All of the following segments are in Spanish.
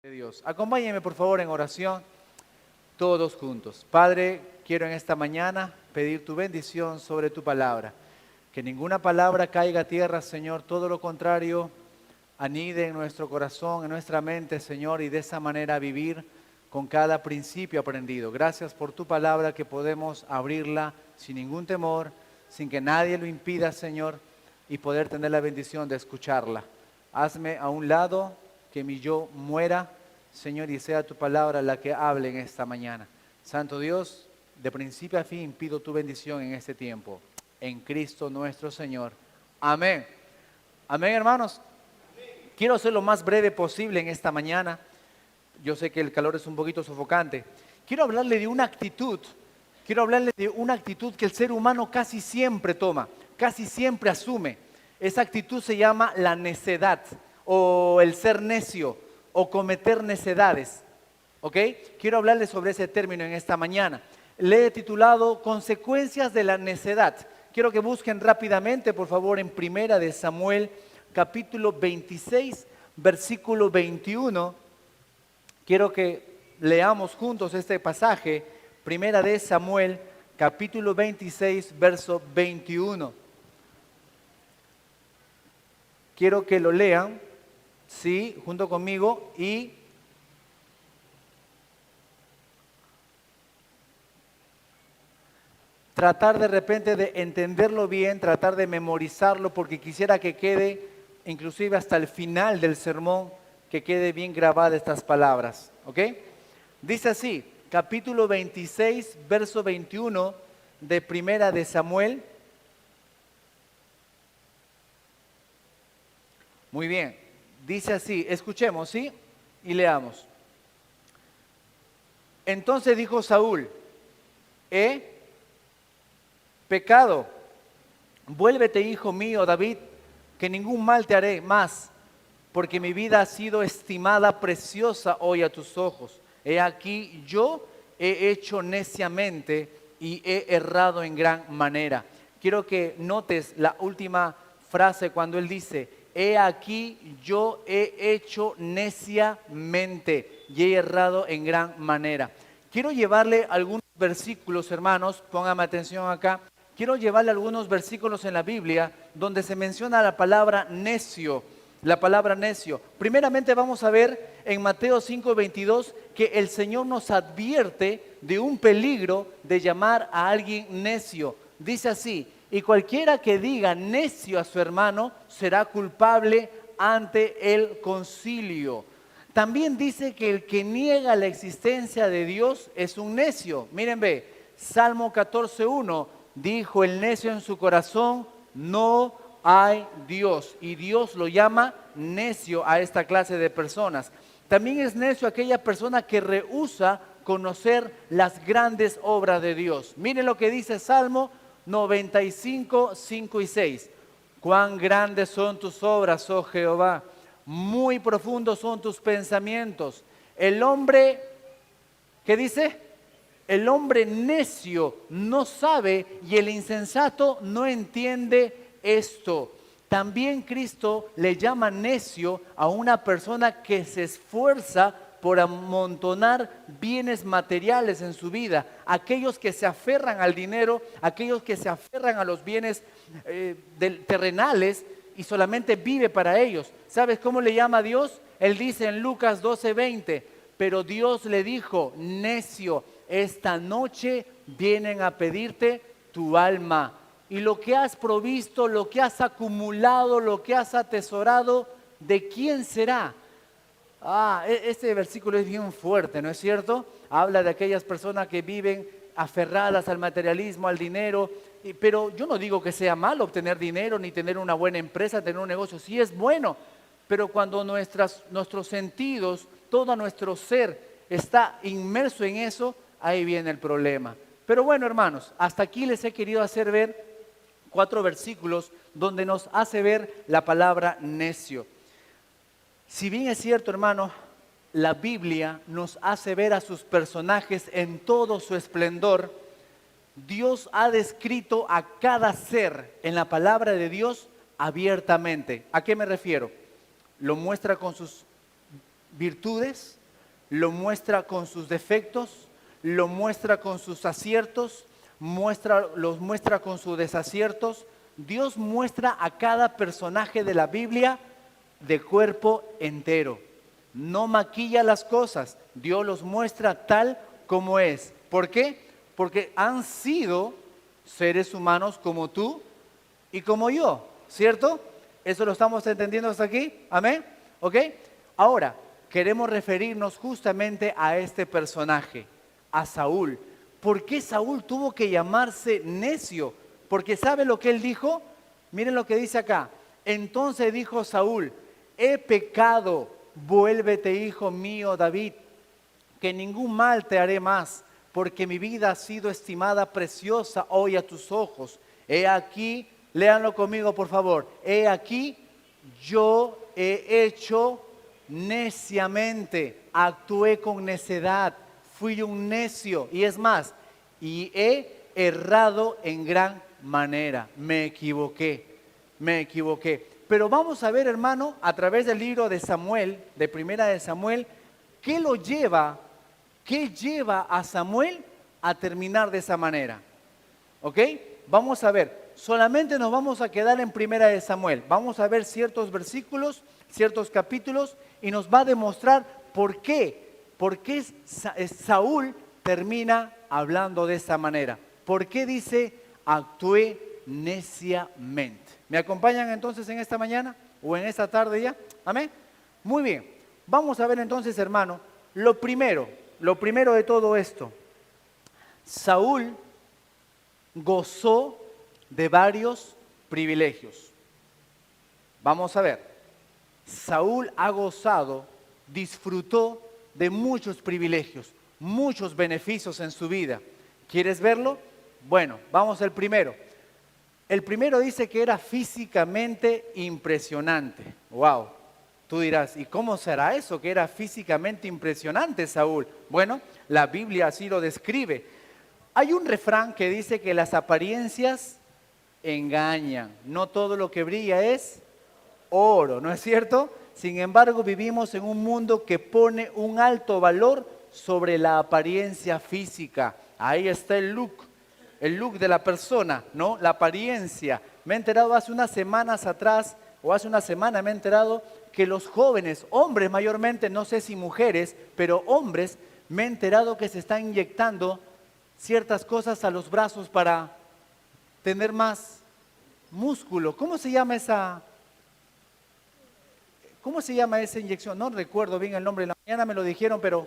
de Dios. Acompáñenme por favor en oración todos juntos. Padre, quiero en esta mañana pedir tu bendición sobre tu palabra. Que ninguna palabra caiga a tierra, Señor, todo lo contrario, anide en nuestro corazón, en nuestra mente, Señor, y de esa manera vivir con cada principio aprendido. Gracias por tu palabra que podemos abrirla sin ningún temor, sin que nadie lo impida, Señor, y poder tener la bendición de escucharla. Hazme a un lado, que mi yo muera, Señor, y sea tu palabra la que hable en esta mañana. Santo Dios, de principio a fin pido tu bendición en este tiempo. En Cristo nuestro Señor. Amén. Amén, hermanos. Quiero ser lo más breve posible en esta mañana. Yo sé que el calor es un poquito sofocante. Quiero hablarle de una actitud. Quiero hablarle de una actitud que el ser humano casi siempre toma, casi siempre asume. Esa actitud se llama la necedad, o el ser necio, o cometer necedades. ¿Ok? Quiero hablarle sobre ese término en esta mañana. Le he titulado Consecuencias de la necedad. Quiero que busquen rápidamente, por favor, en Primera de Samuel, capítulo 26, versículo 21. Quiero que leamos juntos este pasaje, Primera de Samuel, capítulo 26, verso 21. Quiero que lo lean, sí, junto conmigo, y tratar de repente de entenderlo bien, tratar de memorizarlo, porque quisiera que quede, inclusive hasta el final del sermón, que quede bien grabada estas palabras, ¿ok? Dice así, capítulo 26, verso 21 de Primera de Samuel. Muy bien, dice así, escuchemos, ¿sí? Y leamos. Entonces dijo Saúl, he pecado, vuélvete, hijo mío, David, que ningún mal te haré más, porque mi vida ha sido estimada preciosa hoy a tus ojos. He aquí, yo he hecho neciamente y he errado en gran manera. Quiero que notes la última frase cuando él dice, he aquí, yo he hecho neciamente y he errado en gran manera. Quiero llevarle algunos versículos, hermanos, póngame atención acá. Quiero llevarle algunos versículos en la Biblia donde se menciona la palabra necio. La palabra necio. Primeramente vamos a ver en Mateo 5:22 que el Señor nos advierte de un peligro de llamar a alguien necio. Dice así, y cualquiera que diga necio a su hermano será culpable ante el concilio. También dice que el que niega la existencia de Dios es un necio. Miren, ve, Salmo 14:1, dijo el necio en su corazón, no hay Dios. Y Dios lo llama necio a esta clase de personas. También es necio aquella persona que rehúsa conocer las grandes obras de Dios. Miren lo que dice Salmo 95, 5 y 6. Cuán grandes son tus obras, oh Jehová, muy profundos son tus pensamientos. El hombre, ¿qué dice? El hombre necio no sabe y el insensato no entiende esto. También Cristo le llama necio a una persona que se esfuerza por amontonar bienes materiales en su vida. Aquellos que se aferran al dinero, aquellos que se aferran a los bienes terrenales y solamente vive para ellos. ¿Sabes cómo le llama a Dios? Él dice en Lucas 12:20, pero Dios le dijo, necio, esta noche vienen a pedirte tu alma. Y lo que has provisto, lo que has acumulado, lo que has atesorado, ¿de quién será? Este versículo es bien fuerte, ¿no es cierto? Habla de aquellas personas que viven aferradas al materialismo, al dinero. Pero yo no digo que sea malo obtener dinero, ni tener una buena empresa, tener un negocio. Sí es bueno, pero cuando nuestros sentidos, todo nuestro ser está inmerso en eso, ahí viene el problema. Pero bueno, hermanos, hasta aquí les he querido hacer ver 4 versículos donde nos hace ver la palabra necio. Si bien es cierto, hermano, la Biblia nos hace ver a sus personajes en todo su esplendor, Dios ha descrito a cada ser en la palabra de Dios abiertamente. ¿A qué me refiero? Lo muestra con sus virtudes, lo muestra con sus defectos, lo muestra con sus aciertos, los muestra con sus desaciertos. Dios muestra a cada personaje de la Biblia de cuerpo entero. No maquilla las cosas, Dios los muestra tal como es. ¿Por qué? Porque han sido seres humanos como tú y como yo, ¿cierto? ¿Eso lo estamos entendiendo hasta aquí? ¿Amén? ¿Ok? Ahora, queremos referirnos justamente a este personaje, a Saúl. ¿Por qué Saúl tuvo que llamarse necio? Porque ¿sabe lo que él dijo? Miren lo que dice acá. Entonces dijo Saúl, he pecado, vuélvete, hijo mío David, que ningún mal te haré más, porque mi vida ha sido estimada preciosa hoy a tus ojos. He aquí, léanlo conmigo por favor, he aquí, yo he hecho neciamente, actué con necedad, fui un necio, y es más, y he errado en gran manera, me equivoqué. Pero vamos a ver, hermano, a través del libro de Samuel, de Primera de Samuel, ¿qué lleva a Samuel a terminar de esa manera? ¿Ok? Vamos a ver, solamente nos vamos a quedar en Primera de Samuel. Vamos a ver ciertos versículos, ciertos capítulos, y nos va a demostrar por qué Saúl termina hablando de esa manera. ¿Por qué dice actué neciamente? ¿Me acompañan entonces en esta mañana o en esta tarde ya? Amén. Muy bien. Vamos a ver entonces, hermano, lo primero de todo esto. Saúl gozó de varios privilegios. Vamos a ver. Saúl ha gozado, disfrutó de muchos privilegios, muchos beneficios en su vida. ¿Quieres verlo? Bueno, vamos al primero. El primero dice que era físicamente impresionante. Wow. Tú dirás, ¿y cómo será eso que era físicamente impresionante, Saúl? Bueno, la Biblia así lo describe. Hay un refrán que dice que las apariencias engañan. No todo lo que brilla es oro, ¿no es cierto? Sin embargo, vivimos en un mundo que pone un alto valor sobre la apariencia física. Ahí está el look de la persona, ¿no? La apariencia. Me he enterado hace unas semanas atrás, o hace una semana me he enterado que los jóvenes, hombres mayormente, no sé si mujeres, pero hombres, me he enterado que se están inyectando ciertas cosas a los brazos para tener más músculo. ¿Cómo se llama esa inyección? No recuerdo bien el nombre, en la mañana me lo dijeron, pero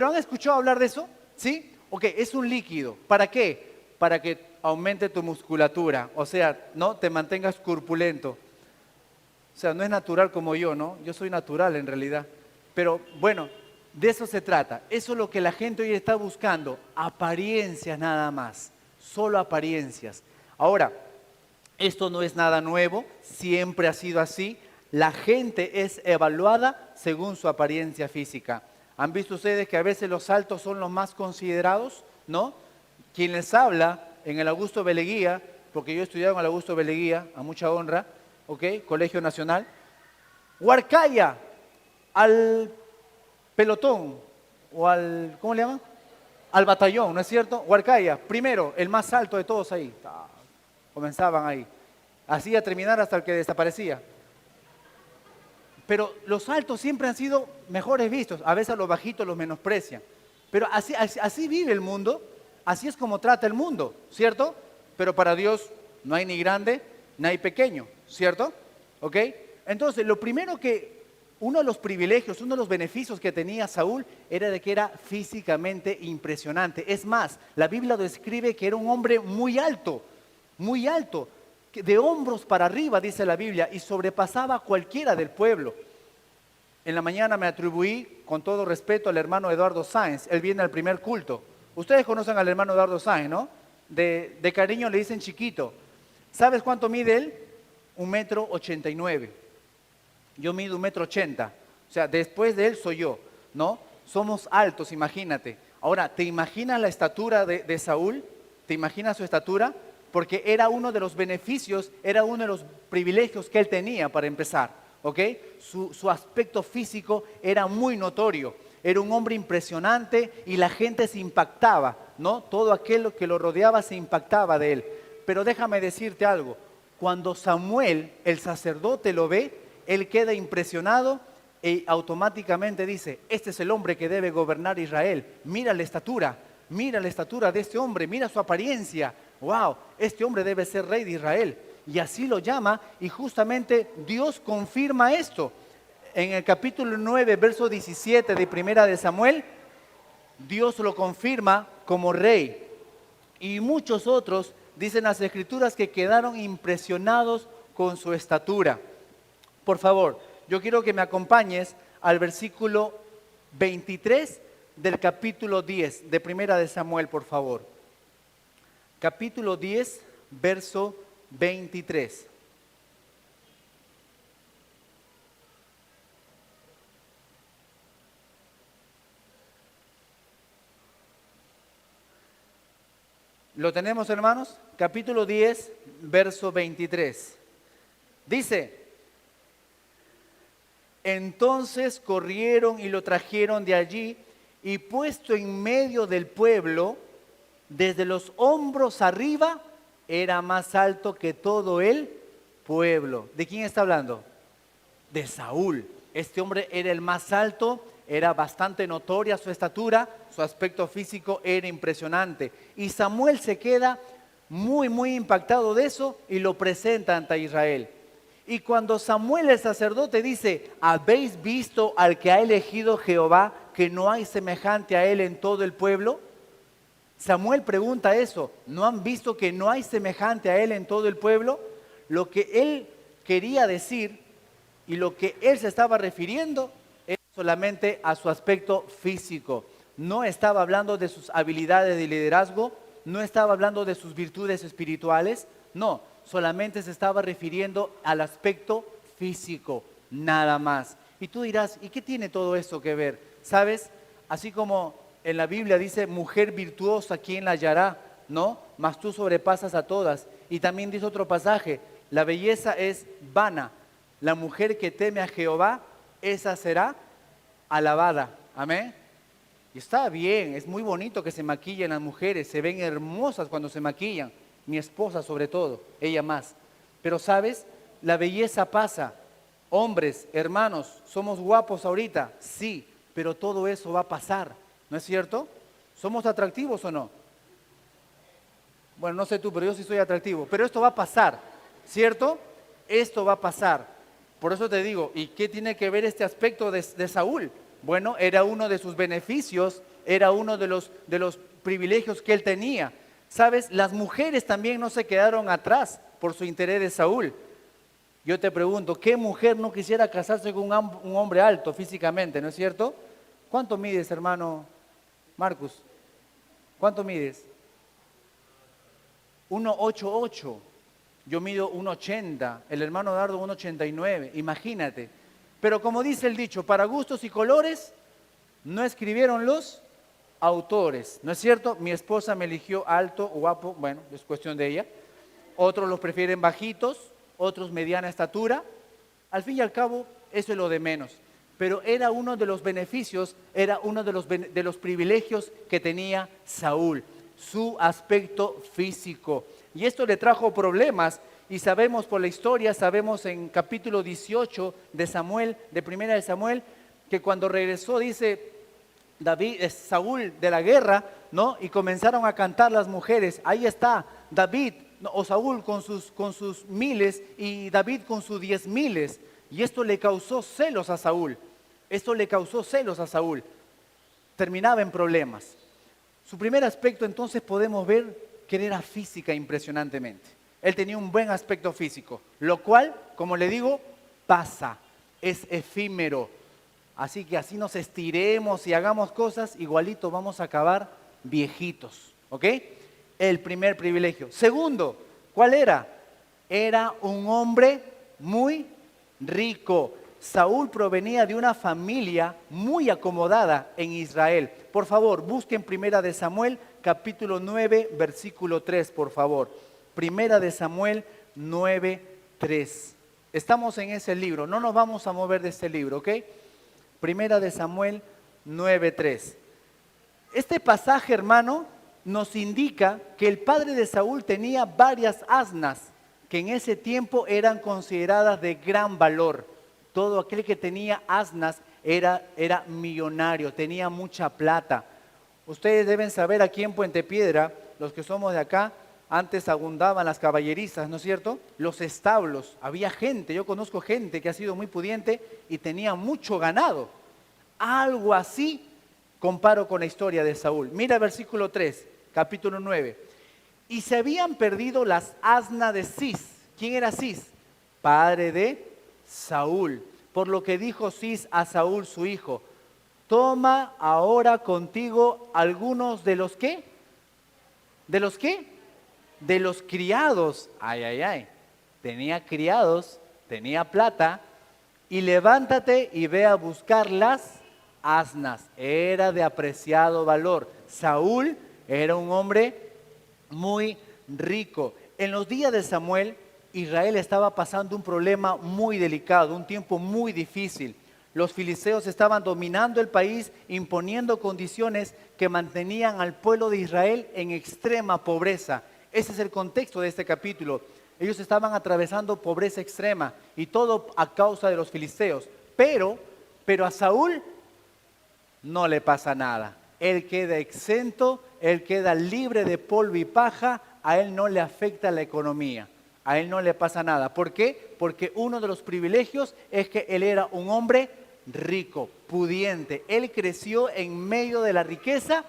¿han escuchado hablar de eso? ¿Sí? Ok, es un líquido. ¿Para qué? Para que aumente tu musculatura, o sea, no te mantengas corpulento. O sea, no es natural como yo, ¿no? Yo soy natural en realidad. Pero bueno, de eso se trata. Eso es lo que la gente hoy está buscando. Apariencias nada más. Solo apariencias. Ahora, esto no es nada nuevo. Siempre ha sido así. La gente es evaluada según su apariencia física. ¿Han visto ustedes que a veces los altos son los más considerados? ¿No? Quien les habla en el Augusto Beleguía, porque yo he estudiado en el Augusto Beleguía, a mucha honra, ¿ok? Colegio Nacional. Huarcaya, al pelotón, o al, ¿cómo le llaman? Al batallón, ¿no es cierto? Huarcaya, primero, el más alto de todos ahí. Comenzaban ahí. Así a terminar hasta el que desaparecía. Pero los altos siempre han sido mejores vistos. A veces a los bajitos los menosprecian. Pero así vive el mundo. Así es como trata el mundo, ¿cierto? Pero para Dios no hay ni grande, ni hay pequeño, ¿cierto? ¿Ok? Entonces, uno de los privilegios, uno de los beneficios que tenía Saúl era de que era físicamente impresionante. Es más, la Biblia describe que era un hombre muy alto, de hombros para arriba, dice la Biblia, y sobrepasaba a cualquiera del pueblo. En la mañana me atribuí, con todo respeto, al hermano Eduardo Sáenz. Él viene al primer culto. Ustedes conocen al hermano Eduardo Sáenz, ¿no? De cariño le dicen chiquito. ¿Sabes cuánto mide él? 1,89 m. Yo mido 1,80 m. O sea, después de él soy yo, ¿no? Somos altos, imagínate. Ahora, ¿te imaginas la estatura de Saúl? ¿Te imaginas su estatura? Porque era uno de los beneficios, era uno de los privilegios que él tenía para empezar. ¿ok? Su aspecto físico era muy notorio. Era un hombre impresionante y la gente se impactaba, ¿no? Todo aquel que lo rodeaba se impactaba de él. Pero déjame decirte algo. Cuando Samuel, el sacerdote, lo ve, él queda impresionado y automáticamente dice, este es el hombre que debe gobernar Israel. Mira la estatura de este hombre, mira su apariencia. Wow, este hombre debe ser rey de Israel. Y así lo llama y justamente Dios confirma esto. En el capítulo 9, verso 17 de Primera de Samuel, Dios lo confirma como rey. Y muchos otros, dicen las Escrituras, que quedaron impresionados con su estatura. Por favor, yo quiero que me acompañes al versículo 23 del capítulo 10 de Primera de Samuel, por favor. Capítulo 10, verso 23. ¿Lo tenemos, hermanos? Capítulo 10, verso 23. Dice, entonces corrieron y lo trajeron de allí y puesto en medio del pueblo, desde los hombros arriba, era más alto que todo el pueblo. ¿De quién está hablando? De Saúl. Este hombre era el más alto, era bastante notoria su estatura, su aspecto físico era impresionante. Y Samuel se queda muy impactado de eso y lo presenta ante Israel. Y cuando Samuel el sacerdote dice, ¿habéis visto al que ha elegido Jehová, que no hay semejante a él en todo el pueblo? Samuel pregunta eso, ¿no han visto que no hay semejante a él en todo el pueblo? Lo que él quería decir y lo que él se estaba refiriendo es solamente a su aspecto físico. No estaba hablando de sus habilidades de liderazgo, no estaba hablando de sus virtudes espirituales, no, solamente se estaba refiriendo al aspecto físico, nada más. Y tú dirás, ¿y qué tiene todo eso que ver? ¿Sabes? Así como en la Biblia dice, mujer virtuosa, ¿quién la hallará? ¿No? Mas tú sobrepasas a todas. Y también dice otro pasaje, la belleza es vana. La mujer que teme a Jehová, esa será alabada. Amén. Y está bien, es muy bonito que se maquillen las mujeres, se ven hermosas cuando se maquillan. Mi esposa sobre todo, ella más. Pero ¿sabes? La belleza pasa. Hombres, hermanos, ¿somos guapos ahorita? Sí, pero todo eso va a pasar. ¿No es cierto? ¿Somos atractivos o no? Bueno, no sé tú, pero yo sí soy atractivo. Pero esto va a pasar, ¿cierto? Esto va a pasar. Por eso te digo, ¿y qué tiene que ver este aspecto de Saúl? Bueno, era uno de sus beneficios, era uno de los privilegios que él tenía. ¿Sabes? Las mujeres también no se quedaron atrás por su interés de Saúl. Yo te pregunto, ¿qué mujer no quisiera casarse con un hombre alto físicamente, no es cierto? ¿Cuánto mides, hermano Marcus? ¿Cuánto mides? 1,88. Yo mido 1,80. El hermano Dardo 1,89. Imagínate. Pero como dice el dicho, para gustos y colores no escribieron los autores. ¿No es cierto? Mi esposa me eligió alto, guapo. Bueno, es cuestión de ella. Otros los prefieren bajitos, otros mediana estatura. Al fin y al cabo, eso es lo de menos. Pero era uno de los beneficios, era uno de los privilegios que tenía Saúl, su aspecto físico. Y esto le trajo problemas, y sabemos por la historia, sabemos en capítulo 18 de Samuel, de Primera de Samuel, que cuando regresó, dice Saúl de la guerra, ¿no? Y comenzaron a cantar las mujeres, ahí está David, o Saúl con sus miles y David con sus 10,000. Y esto le causó celos a Saúl. Terminaba en problemas. Su primer aspecto, entonces, podemos ver que era física impresionantemente. Él tenía un buen aspecto físico, lo cual, como le digo, pasa, es efímero. Así que así nos estiremos y hagamos cosas, igualito vamos a acabar viejitos. ¿Ok? El primer privilegio. Segundo, ¿cuál era? Era un hombre muy rico. Saúl provenía de una familia muy acomodada en Israel. Por favor, busquen Primera de Samuel, capítulo 9, versículo 3, por favor. Primera de Samuel 9, 3. Estamos en ese libro, no nos vamos a mover de ese libro, ¿ok? Primera de Samuel 9:3. Este pasaje, hermano, nos indica que el padre de Saúl tenía varias asnas que en ese tiempo eran consideradas de gran valor. Todo aquel que tenía asnas era millonario, tenía mucha plata. Ustedes deben saber, aquí en Puente Piedra, los que somos de acá, antes abundaban las caballerizas, ¿no es cierto? Los establos, había gente, yo conozco gente que ha sido muy pudiente y tenía mucho ganado. Algo así comparo con la historia de Saúl. Mira el versículo 3, capítulo 9. Y se habían perdido las asnas de Cis. ¿Quién era Cis? Padre de Saúl. Por lo que dijo Cis a Saúl su hijo: toma ahora contigo algunos de los ¿qué? ¿De los qué? De los criados. Ay, ay, ay. Tenía criados, tenía plata. Y levántate y ve a buscar las asnas. Era de apreciado valor. Saúl era un hombre muy rico. En los días de Samuel, Israel estaba pasando un problema muy delicado, un tiempo muy difícil. Los filisteos estaban dominando el país, imponiendo condiciones que mantenían al pueblo de Israel en extrema pobreza. Ese es el contexto de este capítulo. Ellos estaban atravesando pobreza extrema y todo a causa de los filisteos. Pero a Saúl no le pasa nada. Él queda exento, él queda libre de polvo y paja, a él no le afecta la economía, a él no le pasa nada. ¿Por qué? Porque uno de los privilegios es que él era un hombre rico, pudiente. Él creció en medio de la riqueza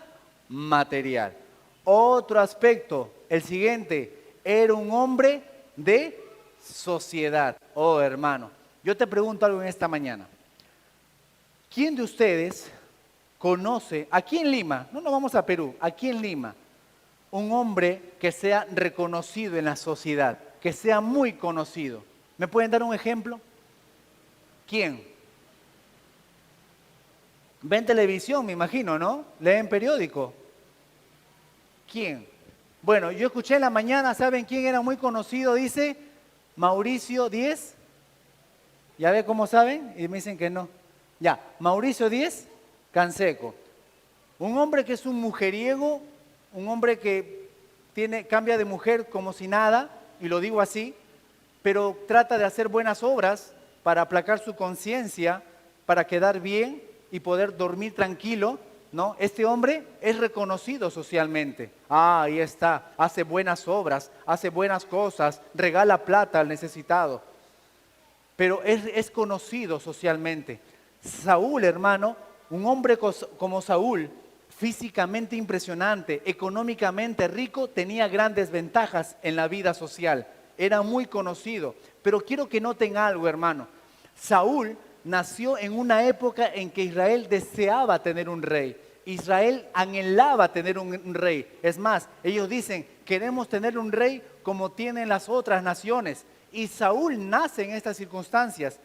material. Otro aspecto, el siguiente, era un hombre de sociedad. Oh, hermano, yo te pregunto algo en esta mañana. ¿Quién de ustedes conoce, aquí en Lima, no nos vamos a Perú, aquí en Lima, un hombre que sea reconocido en la sociedad, que sea muy conocido? ¿Me pueden dar un ejemplo? ¿Quién? Ven televisión, me imagino, ¿no? Leen periódico. ¿Quién? Bueno, yo escuché en la mañana, ¿saben quién era muy conocido? Dice Mauricio Díez. ¿Ya ve cómo saben? Y me dicen que no. Ya, Mauricio Díez Canseco. Un hombre que es un mujeriego, un hombre que cambia de mujer como si nada, y lo digo así, pero trata de hacer buenas obras para aplacar su conciencia, para quedar bien y poder dormir tranquilo, ¿no? Este hombre es reconocido socialmente. Ah, ahí está, hace buenas obras, hace buenas cosas, regala plata al necesitado. Pero es conocido socialmente. Saúl, hermano, un hombre como Saúl, físicamente impresionante, económicamente rico, tenía grandes ventajas en la vida social. Era muy conocido. Pero quiero que noten algo, hermano. Saúl nació en una época en que Israel deseaba tener un rey. Israel anhelaba tener un rey. Es más, ellos dicen, queremos tener un rey como tienen las otras naciones. Y Saúl nace en estas circunstancias.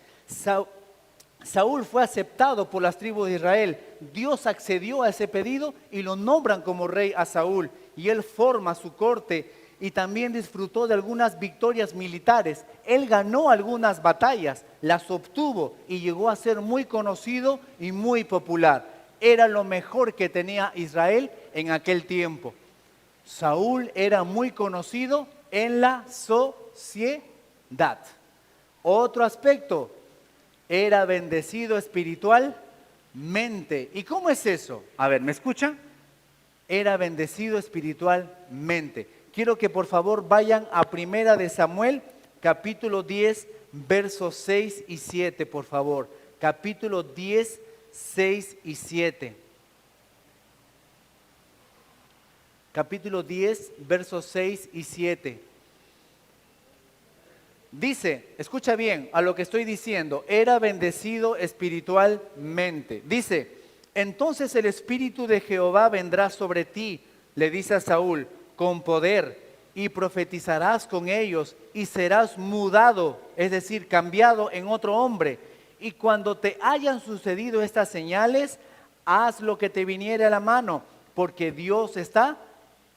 Saúl fue aceptado por las tribus de Israel. Dios accedió a ese pedido y lo nombran como rey a Saúl. Y él forma su corte y también disfrutó de algunas victorias militares. Él ganó algunas batallas, las obtuvo y llegó a ser muy conocido y muy popular. Era lo mejor que tenía Israel en aquel tiempo. Saúl era muy conocido en la sociedad. Otro aspecto, era bendecido espiritualmente. ¿Y cómo es eso? A ver, ¿me escuchan? Era bendecido espiritualmente. Quiero que por favor vayan a Primera de Samuel, capítulo 10, versos 6 y 7, por favor. Capítulo 10, 6 y 7. Capítulo 10, versos 6 y 7. Dice, escucha bien a lo que estoy diciendo, era bendecido espiritualmente. Dice, entonces el Espíritu de Jehová vendrá sobre ti, le dice a Saúl, con poder, y profetizarás con ellos, y serás mudado, es decir, cambiado en otro hombre. Y cuando te hayan sucedido estas señales, haz lo que te viniere a la mano, porque Dios está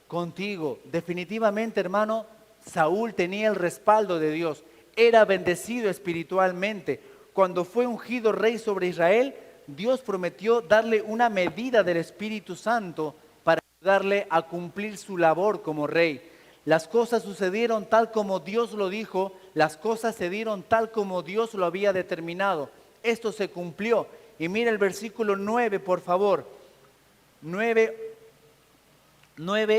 contigo. Definitivamente, hermano, Saúl tenía el respaldo de Dios. era bendecido espiritualmente. Cuando fue ungido rey sobre Israel, Dios prometió darle una medida del Espíritu Santo para ayudarle a cumplir su labor como rey. Las cosas sucedieron tal como Dios lo dijo, las cosas se dieron tal como Dios lo había determinado. Esto se cumplió. Y mira el versículo 9, por favor. 9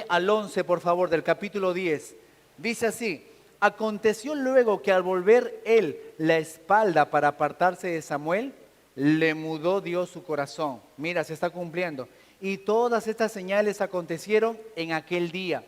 al 11, por favor, del capítulo 10. Dice así: aconteció luego que al volver él la espalda para apartarse de Samuel, le mudó Dios su corazón. Mira, se está cumpliendo. Y todas estas señales acontecieron en aquel día.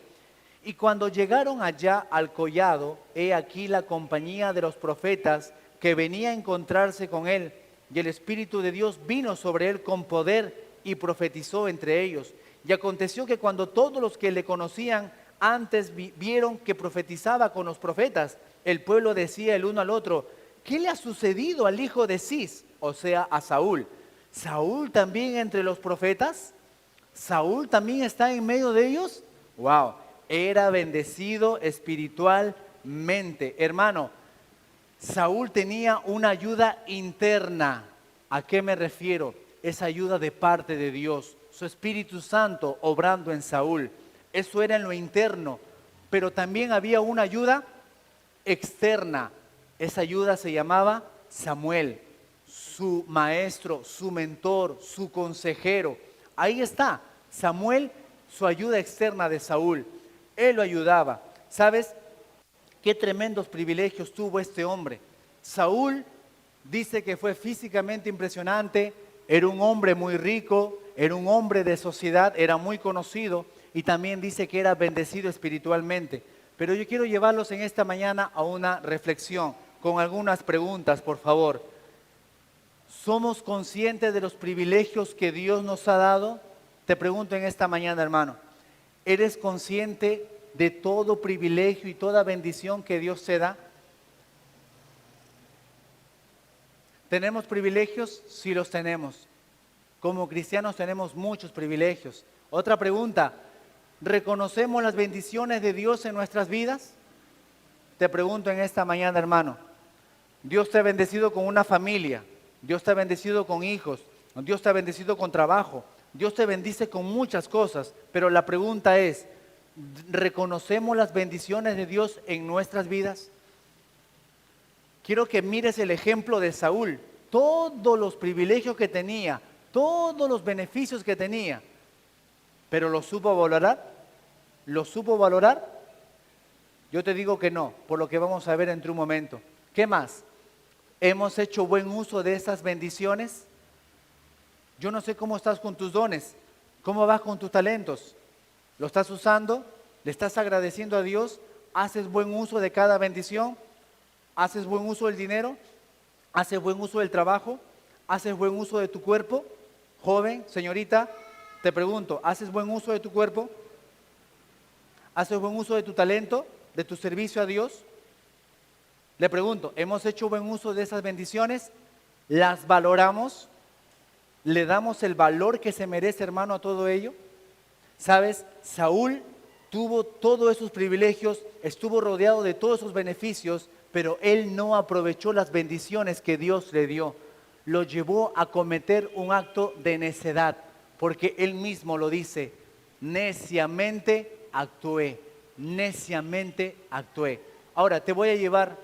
Y cuando llegaron allá al collado, he aquí la compañía de los profetas que venía a encontrarse con él. Y el Espíritu de Dios vino sobre él con poder y profetizó entre ellos. Y aconteció que cuando todos los que le conocían antes vieron que profetizaba con los profetas, el pueblo decía el uno al otro: ¿qué le ha sucedido al hijo de Cis? O sea, a Saúl. ¿Saúl también entre los profetas? ¿Saúl también está en medio de ellos? ¡Wow! Era bendecido espiritualmente. Hermano, Saúl tenía una ayuda interna. ¿A qué me refiero? Esa ayuda de parte de Dios, su Espíritu Santo obrando en Saúl. Eso era en lo interno, pero también había una ayuda externa. Esa ayuda se llamaba Samuel, su maestro, su mentor, su consejero. Ahí está, Samuel, su ayuda externa de Saúl. Él lo ayudaba. ¿Sabes qué tremendos privilegios tuvo este hombre? Saúl dice que fue físicamente impresionante, era un hombre muy rico, era un hombre de sociedad, era muy conocido, y también dice que era bendecido espiritualmente. Pero yo quiero llevarlos en esta mañana a una reflexión con algunas preguntas, por favor. ¿Somos conscientes de los privilegios que Dios nos ha dado? Te pregunto en esta mañana, hermano. ¿Eres consciente de todo privilegio y toda bendición que Dios te da? ¿Tenemos privilegios? Sí los tenemos. Como cristianos tenemos muchos privilegios. Otra pregunta, ¿reconocemos las bendiciones de Dios en nuestras vidas? Te pregunto en esta mañana, hermano. Dios te ha bendecido con una familia, Dios te ha bendecido con hijos, Dios te ha bendecido con trabajo, Dios te bendice con muchas cosas, pero la pregunta es, ¿reconocemos las bendiciones de Dios en nuestras vidas? Quiero que mires el ejemplo de Saúl, todos los privilegios que tenía, todos los beneficios que tenía, pero ¿lo supo valorar? ¿Lo supo valorar? Yo te digo que no, por lo que vamos a ver entre un momento. ¿Qué más? ¿Hemos hecho buen uso de esas bendiciones? Yo no sé cómo estás con tus dones, cómo vas con tus talentos. ¿Lo estás usando? ¿Le estás agradeciendo a Dios? ¿Haces buen uso de cada bendición? ¿Haces buen uso del dinero? ¿Haces buen uso del trabajo? ¿Haces buen uso de tu cuerpo? Joven, señorita, te pregunto, ¿haces buen uso de tu cuerpo? ¿Haces buen uso de tu talento, de tu servicio a Dios? Le pregunto, ¿hemos hecho buen uso de esas bendiciones? ¿Las valoramos? ¿Le damos el valor que se merece, hermano, a todo ello? ¿Sabes? Saúl tuvo todos esos privilegios, estuvo rodeado de todos esos beneficios, pero él no aprovechó las bendiciones que Dios le dio. Lo llevó a cometer un acto de necedad, porque él mismo lo dice, neciamente actué, neciamente actué. Ahora te voy a llevar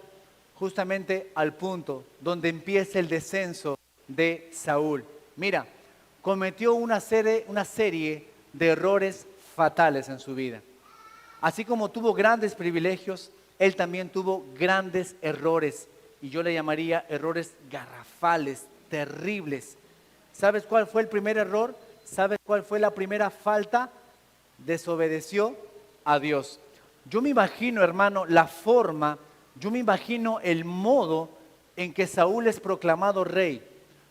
justamente al punto donde empieza el descenso de Saúl. Mira, cometió una serie de errores fatales en su vida. Así como tuvo grandes privilegios, él también tuvo grandes errores, y yo le llamaría errores garrafales, terribles. ¿Sabes cuál fue el primer error? ¿Sabes cuál fue la primera falta? Desobedeció a Dios. Yo me imagino, hermano, yo me imagino el modo en que Saúl es proclamado rey.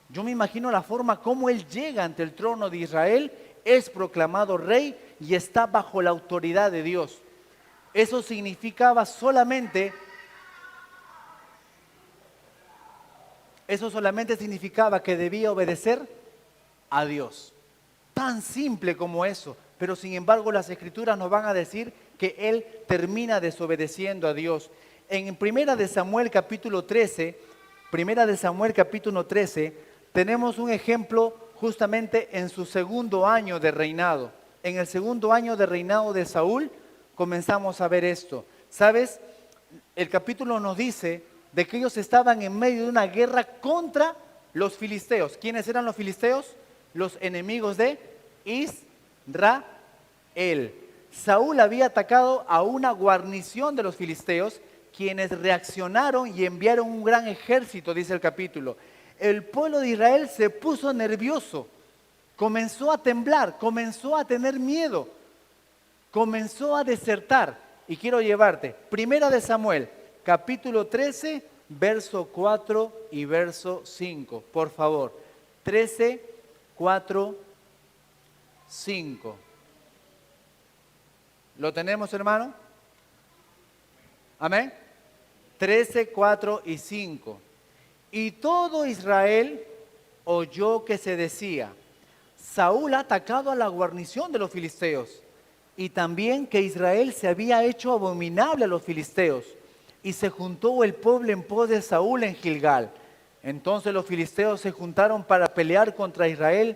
Yo me imagino la forma como él llega ante el trono de Israel, es proclamado rey y está bajo la autoridad de Dios. Eso solamente significaba que debía obedecer a Dios. Tan simple como eso, pero sin embargo las Escrituras nos van a decir que él termina desobedeciendo a Dios. En Primera de Samuel capítulo 13, Primera de Samuel capítulo 13, tenemos un ejemplo justamente en su segundo año de reinado. En el segundo año de reinado de Saúl comenzamos a ver esto. ¿Sabes? El capítulo nos dice de que ellos estaban en medio de una guerra contra los filisteos. ¿Quiénes eran los filisteos? Los enemigos de Israel. Saúl había atacado a una guarnición de los filisteos, quienes reaccionaron y enviaron un gran ejército, dice el capítulo. El pueblo de Israel se puso nervioso, comenzó a temblar, comenzó a tener miedo, comenzó a desertar. Y quiero llevarte, Primera de Samuel, capítulo 13, verso 4 y verso 5. Por favor, 13, 4, 5. ¿Lo tenemos, hermano? Amén. 13, 4 y 5. Y todo Israel oyó que se decía: Saúl ha atacado a la guarnición de los filisteos. Y también que Israel se había hecho abominable a los filisteos. Y se juntó el pueblo en pos de Saúl en Gilgal. Entonces los filisteos se juntaron para pelear contra Israel,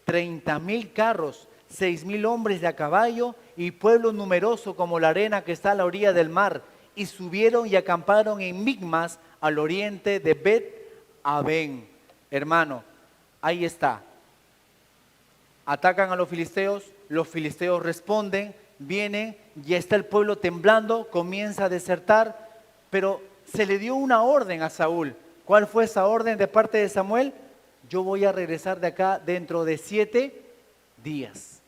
30,000 carros, 6,000 hombres de a caballo y pueblo numeroso como la arena que está a la orilla del mar. Y subieron y acamparon en Migmas, al oriente de Bet-Aven. Hermano, ahí está. Atacan a los filisteos responden, vienen, ya está el pueblo temblando, comienza a desertar, pero se le dio una orden a Saúl. ¿Cuál fue esa orden de parte de Samuel? Yo voy a regresar de acá dentro de 7 días.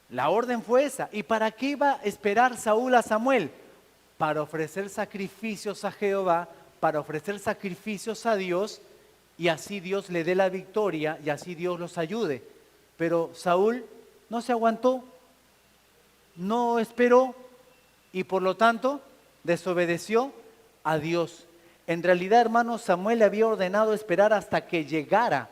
La orden fue esa. ¿Y para qué iba a esperar Saúl a Samuel? Para ofrecer sacrificios a Jehová, para ofrecer sacrificios a Dios, y así Dios le dé la victoria y así Dios los ayude. Pero Saúl no se aguantó, no esperó y por lo tanto desobedeció a Dios. En realidad, hermanos, Samuel le había ordenado esperar hasta que llegara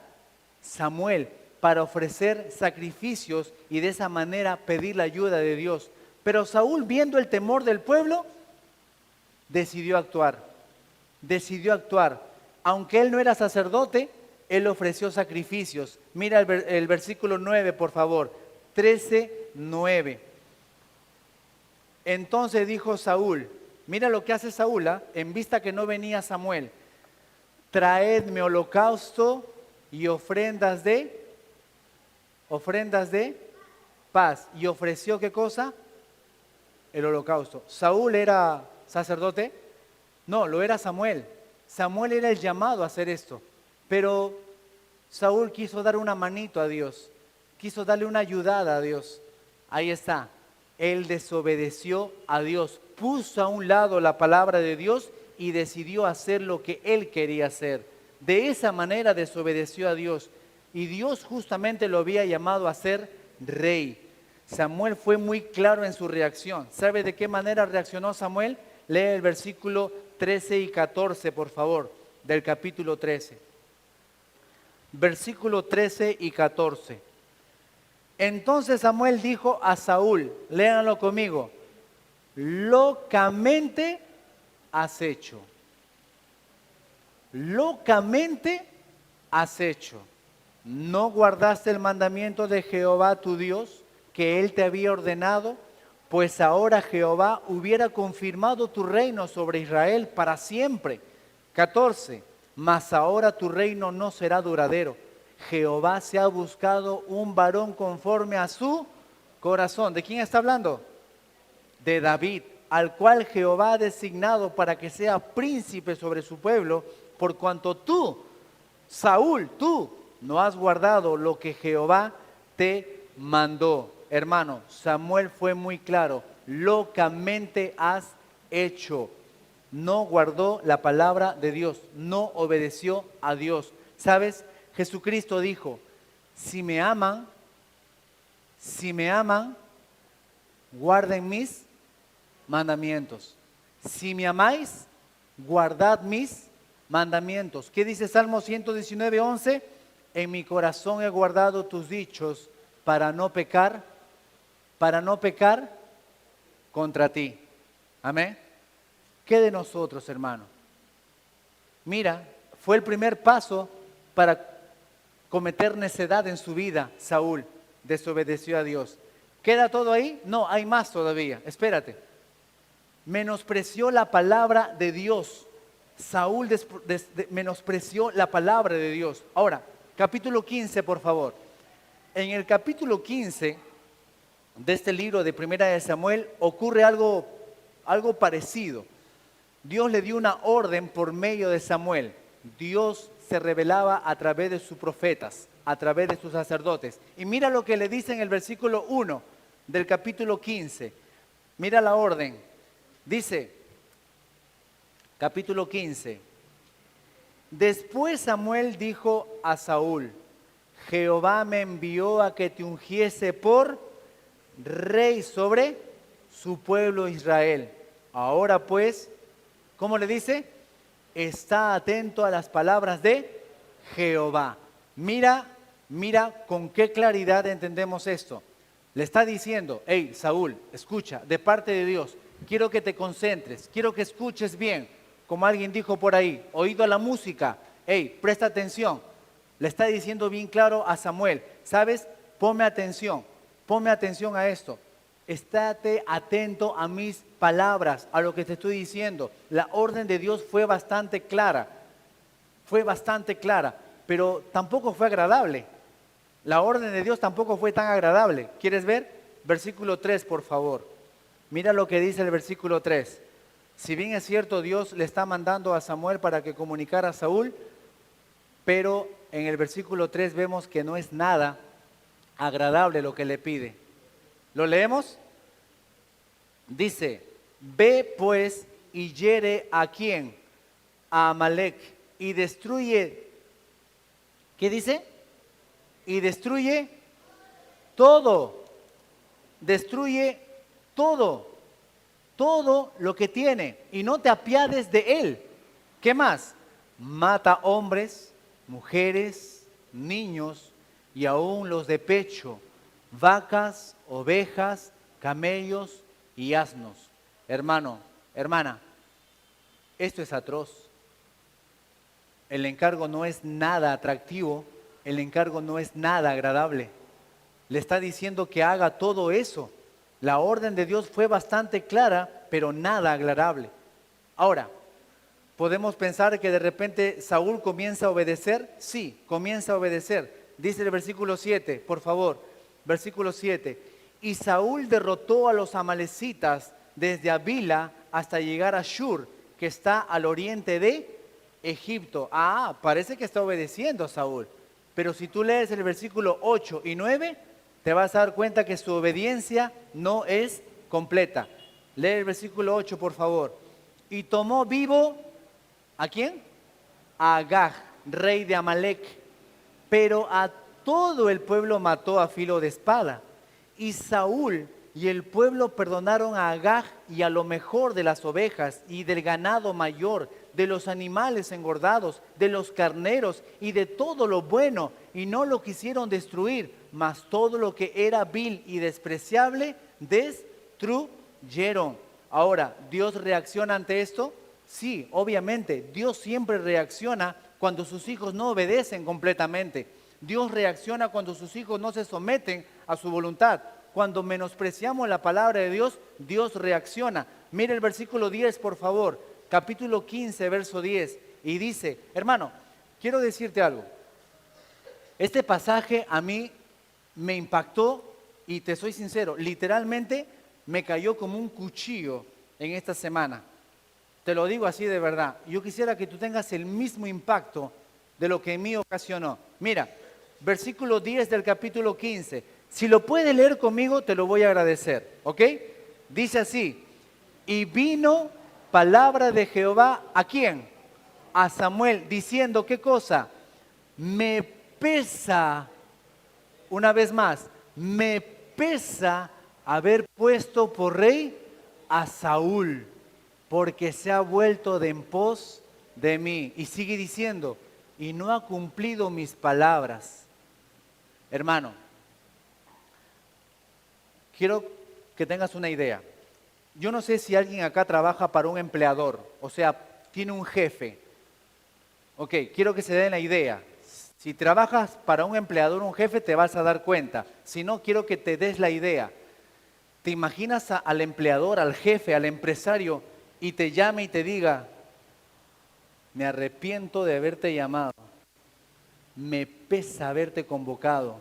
Samuel para ofrecer sacrificios y de esa manera pedir la ayuda de Dios. Pero Saúl, viendo el temor del pueblo, decidió actuar. Aunque él no era sacerdote, él ofreció sacrificios. Mira el versículo 9, por favor. 13, 9. Entonces dijo Saúl, mira lo que hace Saúl, en vista que no venía Samuel: traedme holocausto y ofrendas de paz. ¿Y ofreció qué cosa? El holocausto. ¿Saúl era sacerdote? No, lo era Samuel. Samuel era el llamado a hacer esto. Pero Saúl quiso dar una manito a Dios, quiso darle una ayudada a Dios. Ahí está, él desobedeció a Dios, puso a un lado la palabra de Dios y decidió hacer lo que él quería hacer. De esa manera desobedeció a Dios y Dios justamente lo había llamado a ser rey. Samuel fue muy claro en su reacción. ¿Sabe de qué manera reaccionó Samuel? Lee el versículo 13 y 14, por favor, del capítulo 13. Versículo 13 y 14. Entonces Samuel dijo a Saúl, léanlo conmigo: locamente has hecho. Locamente has hecho. ¿No guardaste el mandamiento de Jehová tu Dios, que él te había ordenado? Pues ahora Jehová hubiera confirmado tu reino sobre Israel para siempre. 14. Mas ahora tu reino no será duradero. Jehová se ha buscado un varón conforme a su corazón. ¿De quién está hablando? De David, al cual Jehová ha designado para que sea príncipe sobre su pueblo, por cuanto tú, Saúl, tú no has guardado lo que Jehová te mandó. Hermano, Samuel fue muy claro: locamente has hecho. No guardó la palabra de Dios, no obedeció a Dios. ¿Sabes? Jesucristo dijo: si me aman, guarden mis mandamientos. Si me amáis, guardad mis mandamientos. ¿Qué dice Salmo 119, 11? En mi corazón he guardado tus dichos para no pecar contra ti. Amén. ¿Qué de nosotros, hermano? Mira, fue el primer paso para cometer necedad en su vida. Saúl desobedeció a Dios. ¿Queda todo ahí? No, hay más todavía. Espérate. Menospreció la palabra de Dios. Saúl menospreció la palabra de Dios. Ahora, capítulo 15, por favor. En el capítulo 15 de este libro de Primera de Samuel ocurre algo parecido. Dios le dio una orden por medio de Samuel. Dios se revelaba a través de sus profetas, a través de sus sacerdotes. Y mira lo que le dice en el versículo 1 del capítulo 15. Mira la orden. Dice, capítulo 15. Después Samuel dijo a Saúl: Jehová me envió a que te ungiese por rey sobre su pueblo Israel. Ahora pues, ¿cómo le dice? Está atento a las palabras de Jehová. Mira con qué claridad entendemos esto. Le está diciendo: hey, Saúl, escucha, de parte de Dios, quiero que te concentres, quiero que escuches bien. Como alguien dijo por ahí, oído a la música, hey, presta atención. Le está diciendo bien claro a Samuel: ¿sabes? Ponme atención a esto. Estate atento a mis palabras, a lo que te estoy diciendo. La orden de Dios fue bastante clara, pero tampoco fue agradable. La orden de Dios tampoco fue tan agradable. ¿Quieres ver? Versículo 3, por favor. Mira lo que dice el versículo 3. Si bien es cierto, Dios le está mandando a Samuel para que comunicara a Saúl, pero en el versículo 3 vemos que no es nada agradable lo que le pide. ¿Lo leemos? Dice: ve pues y hiere ¿a quién? A Amalec, y destruye. ¿Qué dice? Y destruye todo. Destruye todo lo que tiene, y no te apiades de él. ¿Qué más? Mata hombres, mujeres, niños y aún los de pecho, vacas, ovejas, camellos y asnos. Hermano, hermana, esto es atroz. El encargo no es nada atractivo, el encargo no es nada agradable. Le está diciendo que haga todo eso. La orden de Dios fue bastante clara, pero nada agradable. Ahora, ¿podemos pensar que de repente Saúl comienza a obedecer? Sí, comienza a obedecer. Dice el versículo 7, por favor, versículo 7. Y Saúl derrotó a los amalecitas desde Avila hasta llegar a Shur, que está al oriente de Egipto. Ah, parece que está obedeciendo Saúl. Pero si tú lees el versículo 8 y 9, te vas a dar cuenta que su obediencia no es completa. Lee el versículo 8, por favor. Y tomó vivo, ¿a quién? A Agag, rey de Amalec. Pero a todo el pueblo mató a filo de espada. Y Saúl y el pueblo perdonaron a Agag y a lo mejor de las ovejas y del ganado mayor, de los animales engordados, de los carneros y de todo lo bueno, y no lo quisieron destruir, mas todo lo que era vil y despreciable destruyeron. Ahora, ¿Dios reacciona ante esto? Sí, obviamente, Dios siempre reacciona cuando sus hijos no obedecen completamente. Dios reacciona cuando sus hijos no se someten a su voluntad. Cuando menospreciamos la palabra de Dios, Dios reacciona. Mire el versículo 10, por favor. Capítulo 15, verso 10. Y dice, hermano, quiero decirte algo. Este pasaje a mí me impactó y te soy sincero, literalmente me cayó como un cuchillo en esta semana. Te lo digo así de verdad. Yo quisiera que tú tengas el mismo impacto de lo que en mí ocasionó. Mira, versículo 10 del capítulo 15. Si lo puedes leer conmigo, te lo voy a agradecer, ¿ok? Dice así: y vino palabra de Jehová, ¿a quién? A Samuel, diciendo, ¿qué cosa? Me pesa, una vez más, me pesa haber puesto por rey a Saúl, porque se ha vuelto de en pos de mí. Y sigue diciendo, y no ha cumplido mis palabras. Hermano, quiero que tengas una idea. yo no sé si alguien acá trabaja para un empleador, o sea, tiene un jefe. Ok, quiero que se den la idea. Si trabajas para un empleador, un jefe, te vas a dar cuenta. Si no, quiero que te des la idea. ¿Te imaginas al empleador, al jefe, al empresario y te llame y te diga, me arrepiento de haberte llamado, me pesa haberte convocado?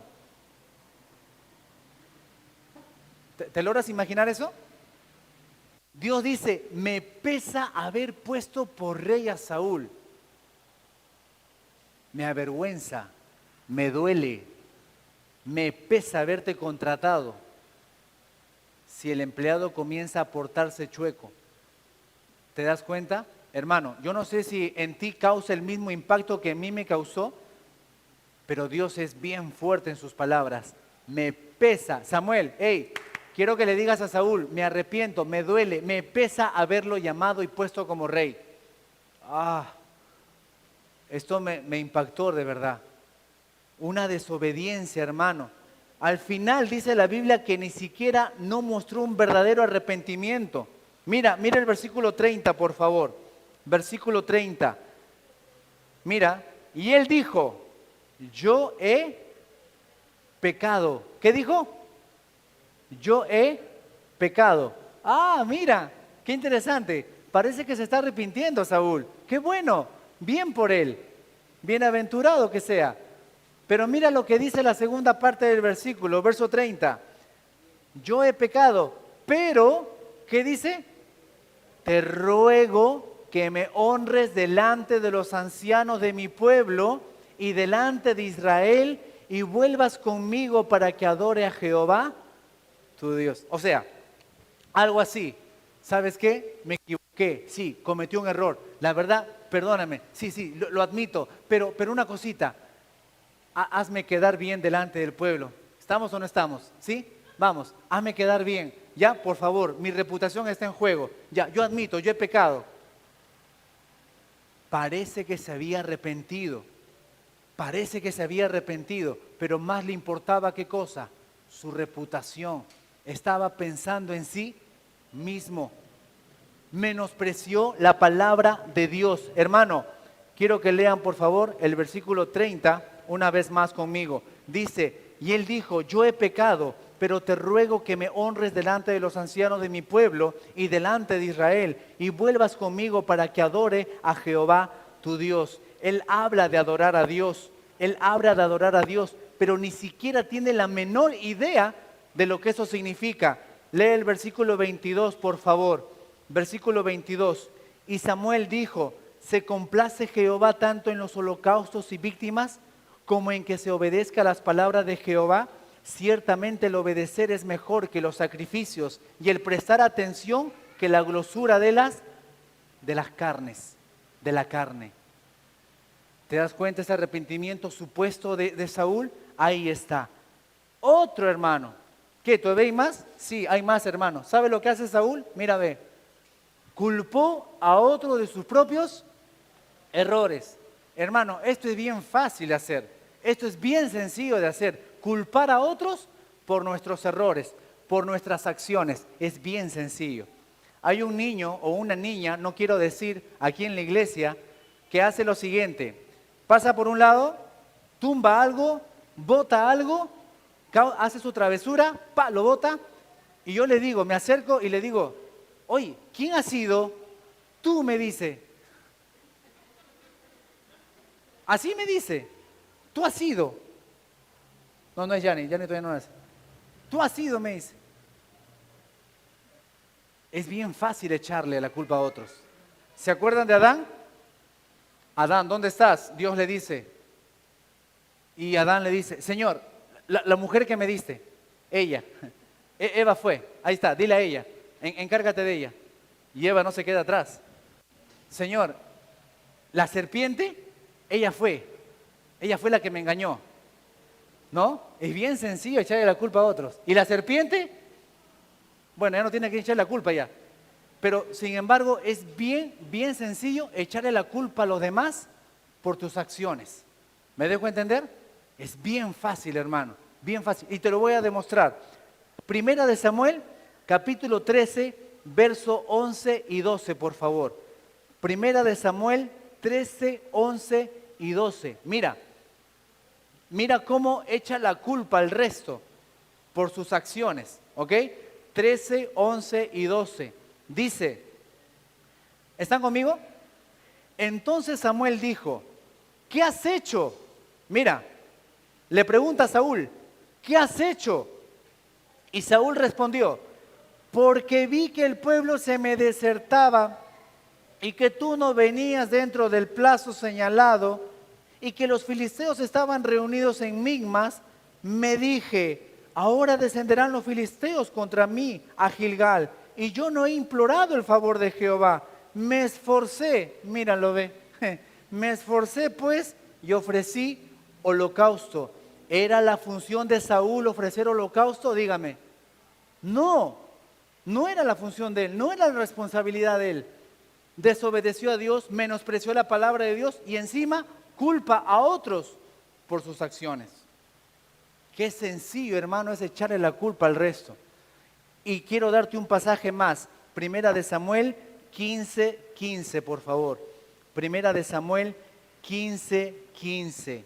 ¿Te logras imaginar eso? Dios dice, me pesa haber puesto por rey a Saúl. Me avergüenza, me duele, me pesa haberte contratado. Si el empleado comienza a portarse chueco, ¿te das cuenta? Hermano, yo no sé si en ti causa el mismo impacto que en mí me causó, pero Dios es bien fuerte en sus palabras. Me pesa. Samuel, hey, quiero que le digas a Saúl, me arrepiento, me duele, me pesa haberlo llamado y puesto como rey. Esto me impactó de verdad. Una desobediencia, hermano. Al final dice la Biblia que ni siquiera no mostró un verdadero arrepentimiento. Mira el versículo 30, por favor. Versículo 30. Mira, y él dijo, yo he pecado. ¿Qué dijo? Yo he pecado. Mira, qué interesante. Parece que se está arrepintiendo Saúl. Qué bueno, bien por él. Bienaventurado que sea. Pero mira lo que dice la segunda parte del versículo, verso 30. Yo he pecado, pero, ¿qué dice? Te ruego que me honres delante de los ancianos de mi pueblo y delante de Israel y vuelvas conmigo para que adore a Jehová, tu Dios. O sea, algo así. ¿Sabes qué? Me equivoqué, sí, cometí un error. La verdad, perdóname, sí, lo admito, pero una cosita. Hazme quedar bien delante del pueblo. ¿Estamos o no estamos? ¿Sí? Vamos, hazme quedar bien. Ya, por favor, mi reputación está en juego. Ya, yo admito, yo he pecado. Parece que se había arrepentido. Parece que se había arrepentido, pero más le importaba ¿qué cosa? Su reputación. Estaba pensando en sí mismo. Menospreció la palabra de Dios. Hermano, quiero que lean por favor el versículo 30 una vez más conmigo. Dice, y él dijo, yo he pecado, pero te ruego que me honres delante de los ancianos de mi pueblo y delante de Israel y vuelvas conmigo para que adore a Jehová tu Dios. Él habla de adorar a Dios, él habla de adorar a Dios, pero ni siquiera tiene la menor idea de lo que eso significa. Lee el versículo 22, por favor. Versículo 22. Y Samuel dijo, ¿se complace Jehová tanto en los holocaustos y víctimas como en que se obedezca a las palabras de Jehová? Ciertamente el obedecer es mejor que los sacrificios y el prestar atención que la grosura de las carnes, de la carne. ¿Te das cuenta ese arrepentimiento supuesto de Saúl? Ahí está. Otro hermano. ¿Qué? ¿Todavía hay más? Sí, hay más hermanos. ¿Sabe lo que hace Saúl? Mira, ve. Culpó a otro de sus propios errores. Hermano, esto es bien fácil de hacer. Esto es bien sencillo de hacer. Culpar a otros por nuestros errores, por nuestras acciones. Es bien sencillo. Hay un niño o una niña, no quiero decir aquí en la iglesia, que hace lo siguiente. Pasa por un lado, tumba algo, bota algo, hace su travesura, lo bota. Y yo le digo, me acerco y le digo, oye, ¿quién ha sido? Tú, me dice. Así me dice. Tú has sido. No es Yanni todavía no es. Tú has sido, me dice. Es bien fácil echarle la culpa a otros. ¿Se acuerdan de Adán? Adán, ¿dónde estás? Dios le dice. Y Adán le dice, Señor, la mujer que me diste, ella, Eva fue, ahí está, dile a ella, encárgate de ella. Y Eva no se queda atrás. Señor, la serpiente, ella fue la que me engañó. ¿No? Es bien sencillo echarle la culpa a otros. ¿Y la serpiente? Bueno, ya no tiene que echarle la culpa ya. Pero, sin embargo, es bien sencillo echarle la culpa a los demás por tus acciones. ¿Me dejo entender? Es bien fácil, hermano. Bien fácil. Y te lo voy a demostrar. Primera de Samuel, capítulo 13, verso 11 y 12, por favor. Primera de Samuel 13, 11 y 12. Mira cómo echa la culpa al resto por sus acciones, ¿ok? 13, 11 y 12. Dice, ¿están conmigo? Entonces Samuel dijo, ¿qué has hecho? Mira, le pregunta a Saúl, ¿qué has hecho? Y Saúl respondió, porque vi que el pueblo se me desertaba y que tú no venías dentro del plazo señalado y que los filisteos estaban reunidos en Migmas, me dije, ahora descenderán los filisteos contra mí a Gilgal y yo no he implorado el favor de Jehová. Me esforcé, míralo ve, me esforcé pues y ofrecí holocausto. ¿Era la función de Saúl ofrecer holocausto? Dígame. No era la función de él, no era la responsabilidad de él. Desobedeció a Dios, menospreció la palabra de Dios y encima culpa a otros por sus acciones. Qué sencillo, hermano, es echarle la culpa al resto. Y quiero darte un pasaje más. Primera de Samuel 15, 15, por favor. Primera de Samuel 15, 15.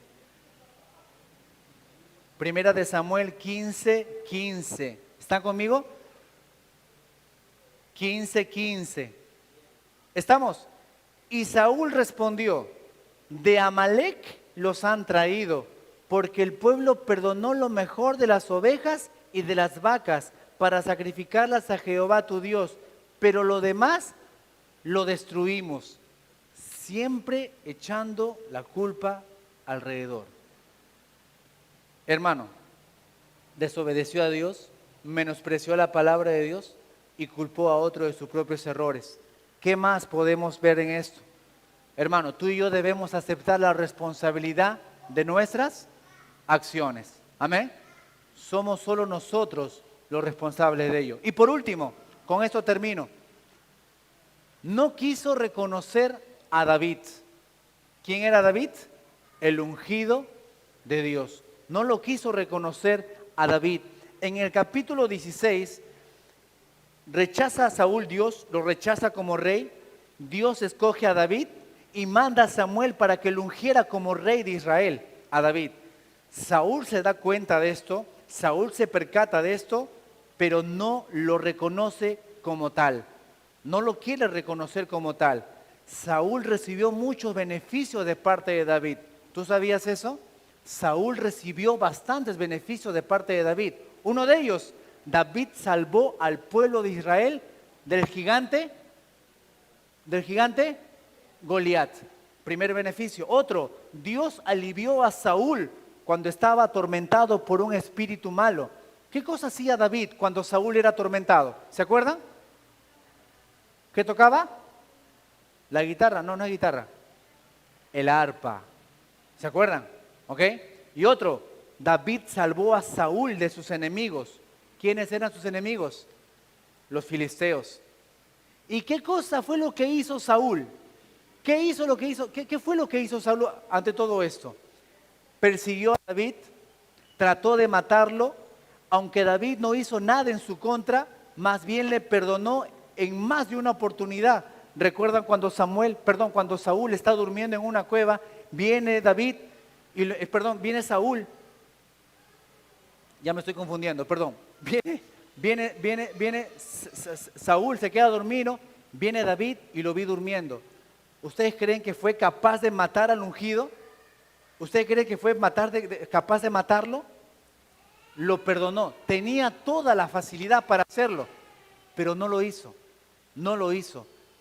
Primera de Samuel 15, 15. ¿Están conmigo? 15, 15. ¿Estamos? Y Saúl respondió, de Amalec los han traído, porque el pueblo perdonó lo mejor de las ovejas y de las vacas para sacrificarlas a Jehová tu Dios, pero lo demás lo destruimos, siempre echando la culpa alrededor. Hermano, desobedeció a Dios, menospreció la palabra de Dios y culpó a otro de sus propios errores. ¿Qué más podemos ver en esto? Hermano, tú y yo debemos aceptar la responsabilidad de nuestras acciones. Amén. Somos solo nosotros los responsables de ello. Y por último, con esto termino. No quiso reconocer a David. ¿Quién era David? El ungido de Dios. No lo quiso reconocer a David. En el capítulo 16, rechaza a Saúl Dios, lo rechaza como rey. Dios escoge a David y manda a Samuel para que lo ungiera como rey de Israel, a David. Saúl se da cuenta de esto, Saúl se percata de esto, pero no lo reconoce como tal. No lo quiere reconocer como tal. Saúl recibió muchos beneficios de parte de David. ¿Tú sabías eso? Saúl recibió bastantes beneficios de parte de David. Uno de ellos, David salvó al pueblo de Israel del gigante Goliat. Primer beneficio. Otro, Dios alivió a Saúl cuando estaba atormentado por un espíritu malo. ¿Qué cosa hacía David cuando Saúl era atormentado? ¿Se acuerdan? ¿Qué tocaba? La guitarra, no es guitarra. El arpa. ¿Se acuerdan? ¿Ok? Y otro, David salvó a Saúl de sus enemigos. ¿Quiénes eran sus enemigos? Los filisteos. ¿Y qué cosa fue lo que hizo Saúl? ¿Qué fue lo que hizo Saúl ante todo esto? Persiguió a David, trató de matarlo, aunque David no hizo nada en su contra, más bien le perdonó en más de una oportunidad. ¿Recuerdan cuando Saúl está durmiendo en una cueva, viene Saúl, ya me estoy confundiendo, Saúl se queda dormido, viene David y lo vi durmiendo. ¿Ustedes creen que fue capaz de matar al ungido? ¿Ustedes creen que fue capaz de matarlo? Lo perdonó, tenía toda la facilidad para hacerlo, pero no lo hizo.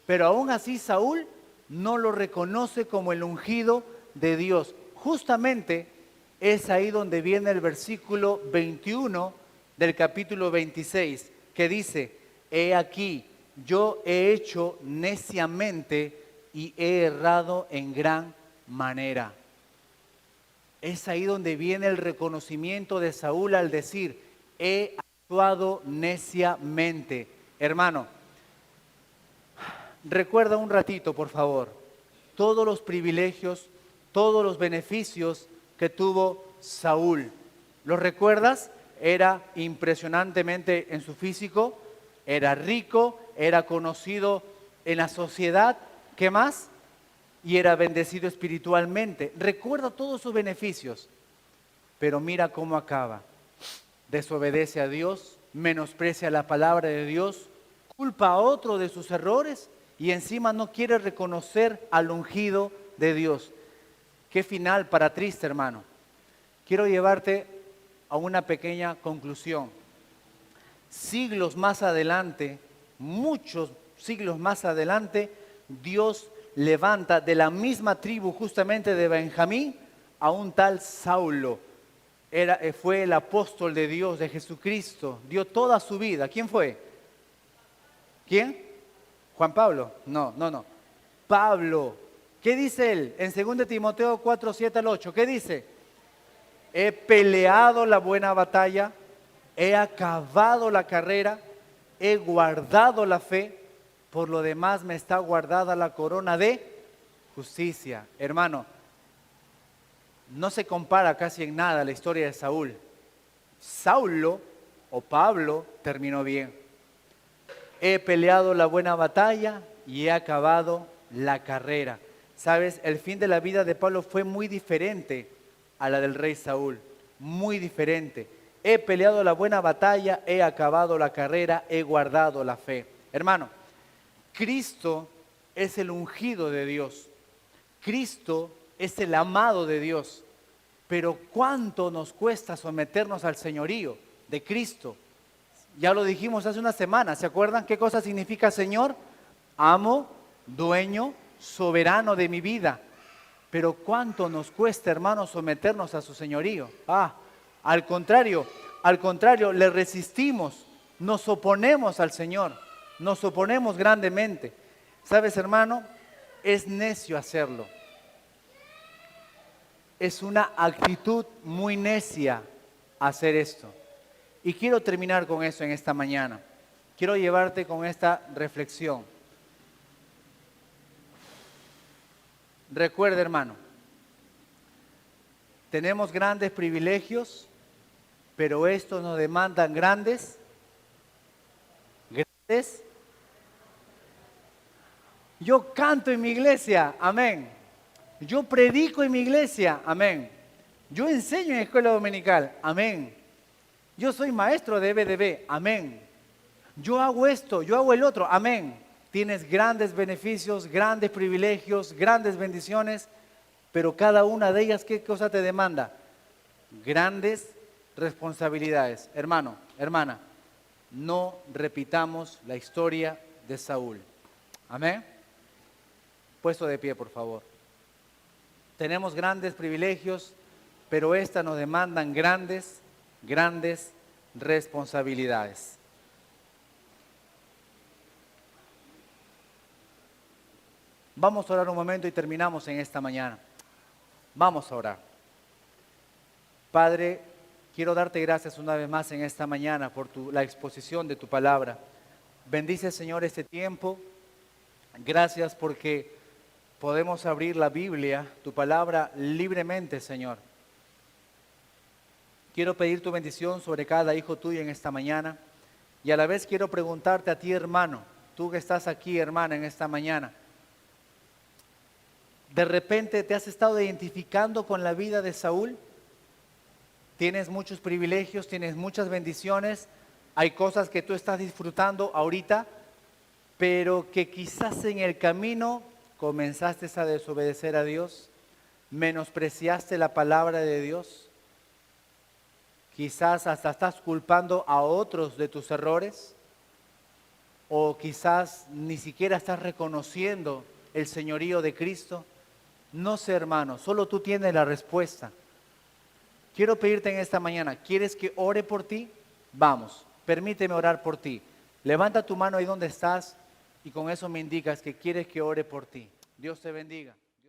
Pero aún así Saúl no lo reconoce como el ungido de Dios. Justamente es ahí donde viene el versículo 21 del capítulo 26, que dice, he aquí, yo he hecho neciamente y he errado en gran manera. Es ahí donde viene el reconocimiento de Saúl al decir, he actuado neciamente. Hermano, recuerda un ratito, por favor, todos los privilegios, todos los beneficios que tuvo Saúl. ¿Los recuerdas? Era impresionantemente en su físico, era rico, era conocido en la sociedad. ¿Qué más? Y era bendecido espiritualmente. Recuerda todos sus beneficios, pero mira cómo acaba. Desobedece a Dios, menosprecia la palabra de Dios, culpa a otro de sus errores y encima no quiere reconocer al ungido de Dios. Qué final para triste, hermano. Quiero llevarte a una pequeña conclusión. Siglos más adelante, muchos siglos más adelante, Dios levanta de la misma tribu justamente de Benjamín a un tal Saulo. Fue el apóstol de Dios, de Jesucristo, dio toda su vida. ¿Quién fue? ¿Quién? ¿Juan Pablo? No. Pablo. ¿Qué dice él? En 2 Timoteo 4, 7 al 8. ¿Qué dice? He peleado la buena batalla, he acabado la carrera, he guardado la fe, por lo demás me está guardada la corona de justicia. Hermano, no se compara casi en nada la historia de Saúl. Saulo o Pablo terminó bien. He peleado la buena batalla y he acabado la carrera. ¿Sabes? El fin de la vida de Pablo fue muy diferente a la del rey Saúl. Muy diferente. He peleado la buena batalla, he acabado la carrera, he guardado la fe. Hermano, Cristo es el ungido de Dios. Cristo es el amado de Dios. Pero ¿cuánto nos cuesta someternos al señorío de Cristo? Ya lo dijimos hace una semana. ¿Se acuerdan qué cosa significa Señor? Amo, dueño, soberano de mi vida. Pero ¿cuánto nos cuesta, hermano, someternos a su señorío? Al contrario, le resistimos, nos oponemos al Señor, nos oponemos grandemente. ¿Sabes, hermano? Es necio hacerlo. Es una actitud muy necia hacer esto. Y quiero terminar con eso en esta mañana. Quiero llevarte con esta reflexión. Recuerda, hermano, tenemos grandes privilegios, pero estos nos demandan grandes. Yo canto en mi iglesia, amén. Yo predico en mi iglesia, amén. Yo enseño en escuela dominical, amén. Yo soy maestro de EBDB, amén. Yo hago esto, yo hago el otro, amén. Tienes grandes beneficios, grandes privilegios, grandes bendiciones, pero cada una de ellas, ¿qué cosa te demanda? Grandes responsabilidades. Hermano, hermana, no repitamos la historia de Saúl. Amén. Puesto de pie, por favor. Tenemos grandes privilegios, pero estas nos demandan grandes responsabilidades. Vamos a orar un momento y terminamos en esta mañana. Vamos a orar. Padre, quiero darte gracias una vez más en esta mañana por la exposición de tu palabra. Bendice, Señor, este tiempo. Gracias porque podemos abrir la Biblia, tu palabra, libremente, Señor. Quiero pedir tu bendición sobre cada hijo tuyo en esta mañana. Y a la vez quiero preguntarte a ti, hermano, tú que estás aquí, hermana, en esta mañana. ¿De repente te has estado identificando con la vida de Saúl? Tienes muchos privilegios, tienes muchas bendiciones, hay cosas que tú estás disfrutando ahorita, pero que quizás en el camino comenzaste a desobedecer a Dios, menospreciaste la palabra de Dios, quizás hasta estás culpando a otros de tus errores, o quizás ni siquiera estás reconociendo el señorío de Cristo. No sé, hermano, solo tú tienes la respuesta. Quiero pedirte en esta mañana, ¿quieres que ore por ti? Vamos, permíteme orar por ti. Levanta tu mano ahí donde estás y con eso me indicas que quieres que ore por ti. Dios te bendiga.